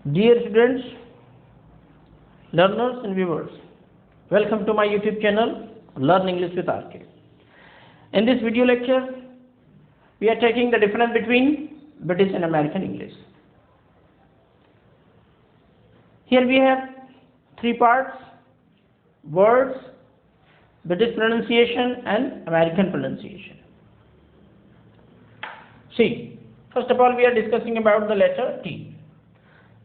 Dear students, learners and viewers, welcome to my YouTube channel Learn English with RK. In this video lecture, we are taking the difference between British and American English. Here we have three parts: words, British pronunciation and American pronunciation. See, first of all we are discussing about the letter T.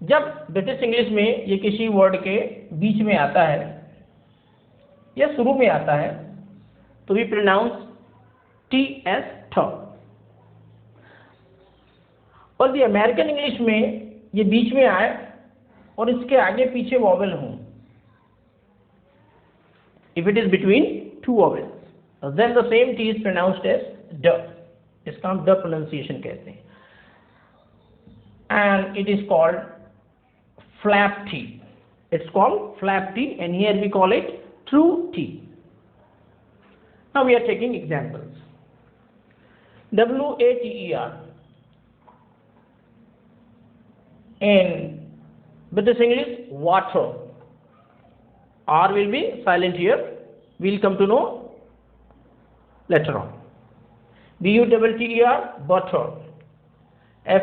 जब British English में ये किसी word के बीच में आता है या शुरू में आता है तो वी प्रोनाउंस टी एज थ, और द अमेरिकन इंग्लिश में ये बीच में आए और इसके आगे पीछे वॉवेल हों, if it is between two vowels then the same T is pronounced as ड. इसका हम ड प्रोनाउंसिएशन कहते हैं, and it is called flap T. It's called flap T, and here we call it true T. Now we are taking examples. WATER. In British English, water. R will be silent here. We'll come to know later on. BUTTER, butter.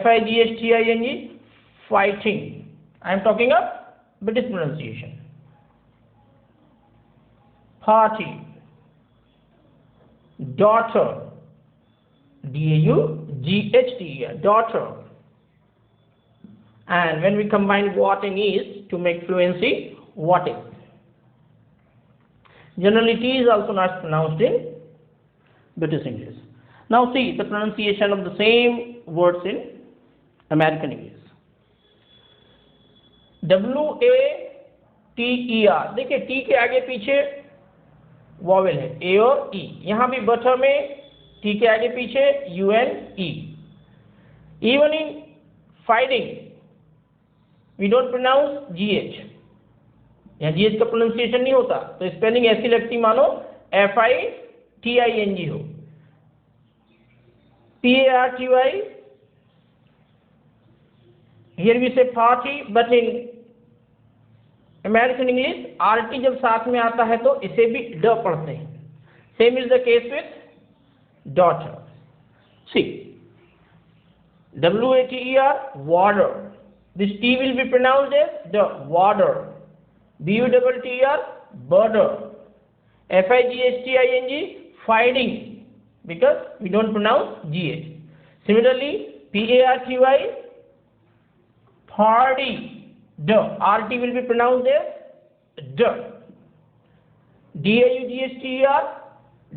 FIGHTING, fighting. I am talking of British pronunciation. Party, daughter, DAUGHTER, daughter. And when we combine what and is to make fluency, what is. Generally, T is also not pronounced in British English. Now see the pronunciation of the same words in American English. WATER, देखिए T के आगे पीछे vowel है ए और ई. यहां भी butter में T के आगे पीछे UN-E. Even in fighting we don't pronounce GH. यहाँ GH का प्रोनाउंसिएशन नहीं होता, तो स्पेलिंग ऐसी लगती मानो FITING हो. PARTY, here we say party, but in American English RT जब साथ में आता है तो इसे भी ड पढ़ते हैं. Same is the case with daughter. See, WATER, water. This T will be pronounced as the water. BUTTER, butter. FIGHTING, fighting, because we don't pronounce GH. Similarly, PARTY, party, d. RT will be pronounced as d. DAUGHTER,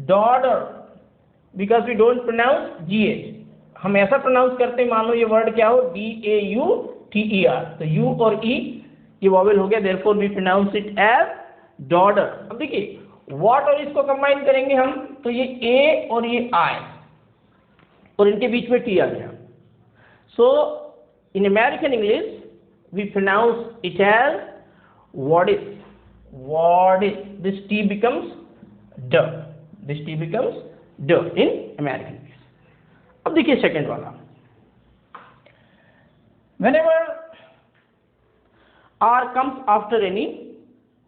daughter, because we don't pronounce GH. हम ऐसा pronounce करते हैं मानो ये word क्या हो, DAUTER, तो U और E ये वॉवेल हो गया, therefore we pronounce it as daughter. अब देखिए what और इसको कंबाइन करेंगे हम तो ये A और ये I और इनके बीच में T आ गया. So in American English we pronounce it as what is. This T becomes d. This T becomes d in American English. अब देखिए सेकंड वाला. Whenever R comes after any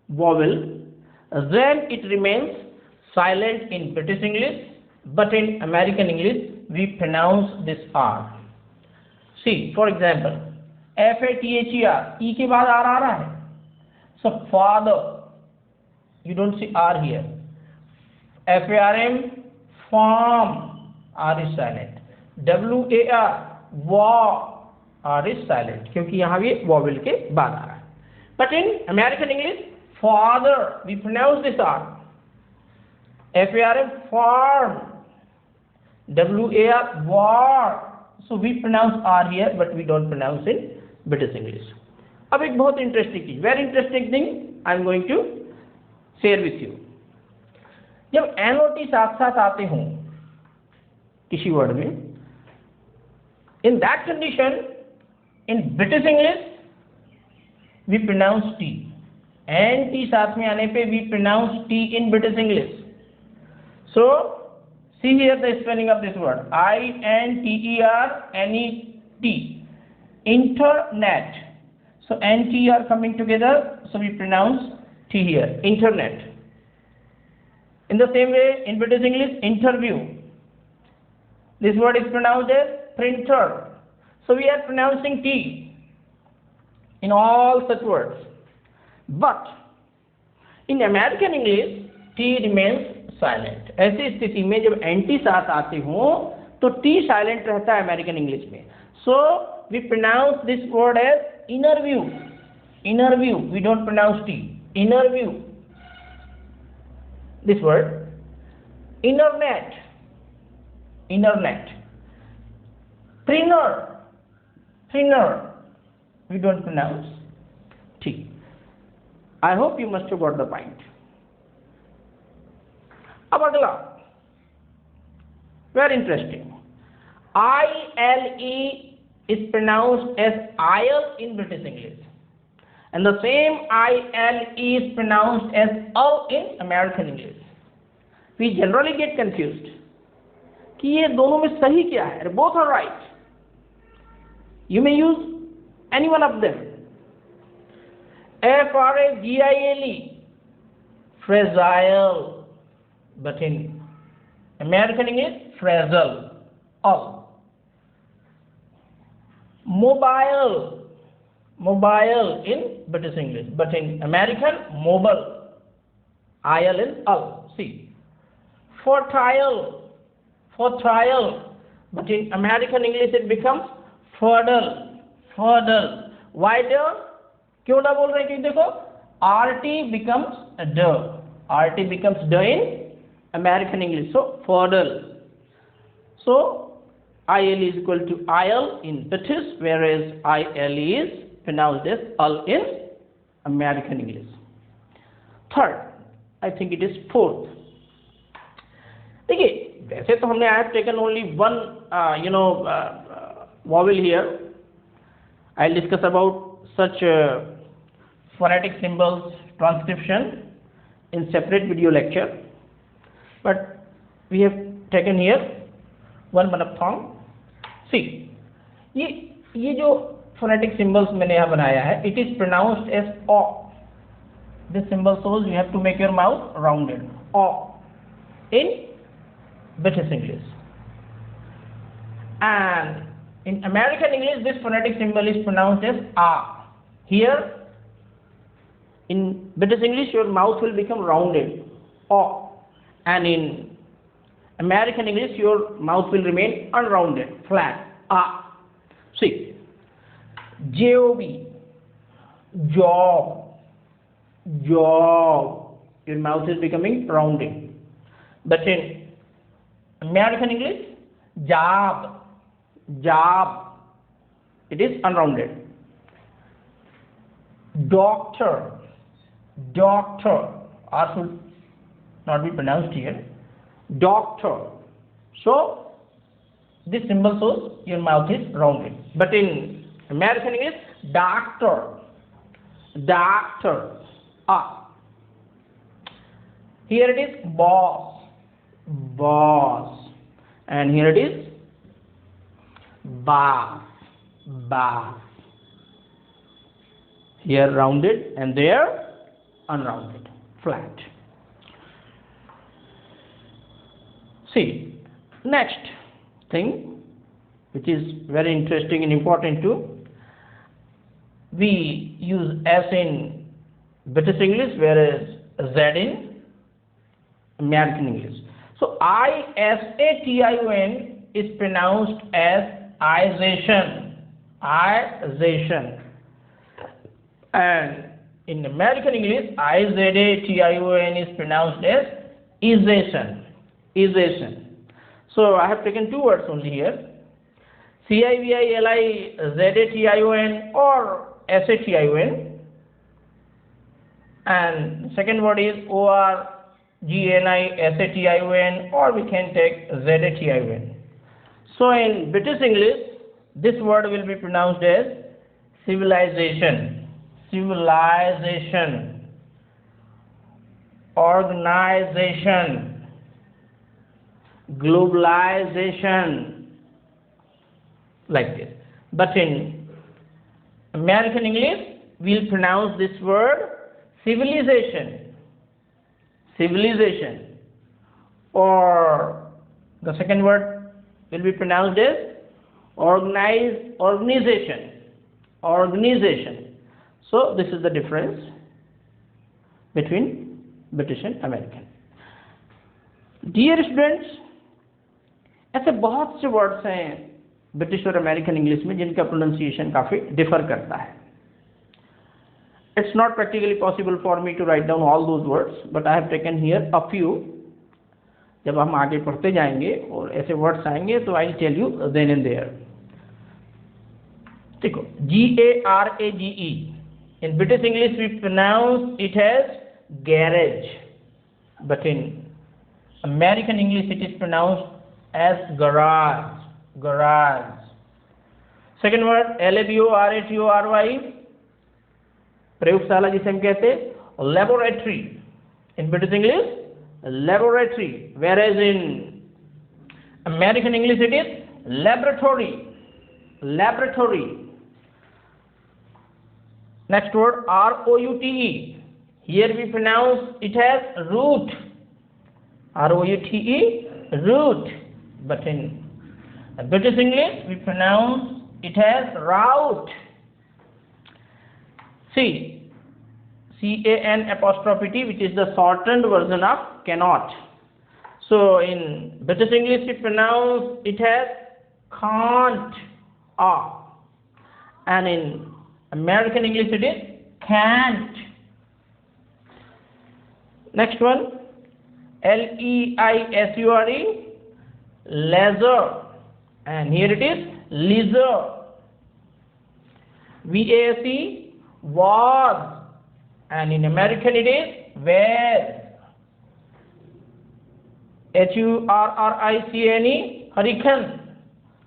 vowel, then it remains silent in British English, but in American English we pronounce this R. See, for example, FATHER, E के बाद R आ रहा है. So father, you don't see R here. FARM, farm, R is silent. WAR, war, R is silent, क्योंकि यहाँ भी vowel के बाद आ रहा है. But in American English, father, we pronounce this R. FARM, farm. WAR, war. So we pronounce R here, but we don't pronounce it British English. अब एक बहुत इंटरेस्टिंग चीज, very interesting thing I am going to share with you. जब NOT साथ साथ आते हों किसी वर्ड में, in that condition in British English we pronounce T, and T साथ में आने पे we pronounce T in British English. So see here the spelling of this word, INTERNET, internet. So N, T are coming together, so we pronounce T here, internet. In the same way, in British English, interview. This word is pronounced as printer. So we are pronouncing T in all such words. But in American English, T remains silent. ऐसी स्थिति में जब NT साथ आते हों तो T silent रहता है American English में. So we pronounce this word as interview. Interview. We don't pronounce T. Interview. This word. Internet. Internet. Printer. Printer. We don't pronounce T. I hope you must have got the point. अब अगला, very interesting. ILE is pronounced as IL in British English, and the same ILE is pronounced as UL in American English. We generally get confused कि ये दोनों में सही क्या है? Both are right. You may use any one of them. FRAGILE, fragile, but in American English, fragile, all. Mobile, mobile in British English, but in American, mobile, IL in all. See, fertile, fertile, but in American English it becomes fertile, fertile. Why the? क्यों ना बोल रहे हैं? क्योंकि देखो RT becomes a D, RT becomes D in American English, so fertile. So IL is equal to IL in British, whereas ILE is pronounced as UL in American English. Third, I think it is fourth. देखिए, वैसे तो हमने I have taken only one vowel here. I'll discuss about such phonetic symbols transcription in separate video lecture, but we have taken here one monophthong. See, ये जो phonetic symbols मैंने यहाँ बनाया है, it is pronounced as O. This symbol shows you have to make your mouth rounded. O in British English, and in American English this phonetic symbol is pronounced as A. Here in British English your mouth will become rounded, O, and in American English your mouth will remain unrounded, flat, A. See, job, job, job, your mouth is becoming rounded, but in American English, job, job, it is unrounded. Doctor, doctor, R should not be pronounced here. Doctor. So this symbol shows your mouth is rounded. But in American English, doctor, doctor, ah. Here it is boss, boss, and here it is bath, bath. Here rounded and there unrounded, flat. See, next thing which is very interesting and important too, we use S in British English whereas Z in American English. So ISATION is pronounced as ization, ization, and in American English IZATION is pronounced as ization, ization. So I have taken two words only here, CIVILIZATION or SATION, and second word is ORGNISATION, or we can take ZATION. So in British English this word will be pronounced as civilization, civilization, organization, globalization, like this. But in American English we'll pronounce this word civilization. Civilization. Or the second word will be pronounced as organization. Organization. So this is the difference between British and American. Dear students, ऐसे बहुत से words हैं British और American English में जिनका pronunciation काफ़ी differ करता है. It's not practically possible for me to write down all those words, but I have taken here a few. जब हम आगे पढ़ते जाएंगे और ऐसे वर्ड्स आएंगे तो I'll tell you then and there. देखो, Garage. In British English we pronounce it as garage, but in American English it is pronounced as garage. Garage. Second word, laboratory. प्रयोगशाला जिसे हम कहते हैं laboratory. In British English, laboratory, whereas in American English it is laboratory. Laboratory. Next word, route. Here we pronounce it as route. Route, route. But in British English we pronounce it as route. See, CAN''T, which is the shortened version of cannot. So in British English we pronounce it as can't. And in American English it is can't. Next one, leisure, leisure, and here it is leisure. VASE, was, and in American it is were. HURRICANE, hurricane,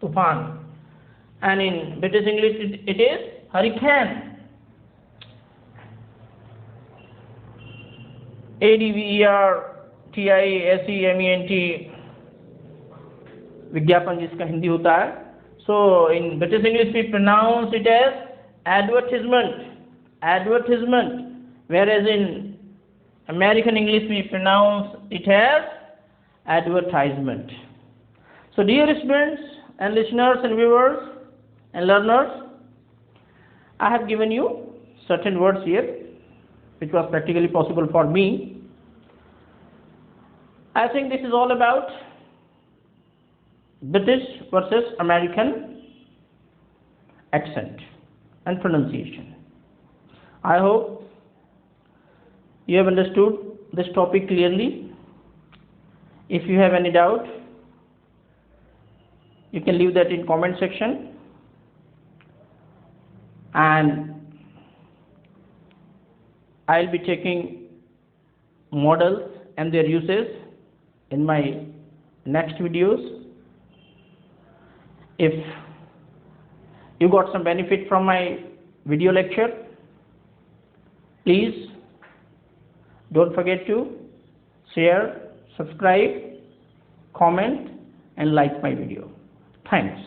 tufan, and in British English it is hurricane. ADVERTISEMENT, विज्ञापन जिसका हिंदी होता है. So in British English we pronounce it as advertisement. Advertisement, whereas in American English we pronounce it as advertisement. So dear students and listeners and viewers and learners, I have given you certain words here which was practically possible for me. I think this is all about British versus American accent and pronunciation. I hope you have understood this topic clearly. If you have any doubt, you can leave that in comment section, and I'll be taking models and their uses in my next videos. If you got some benefit from my video lecture, please don't forget to share, subscribe, comment and like my video. Thanks.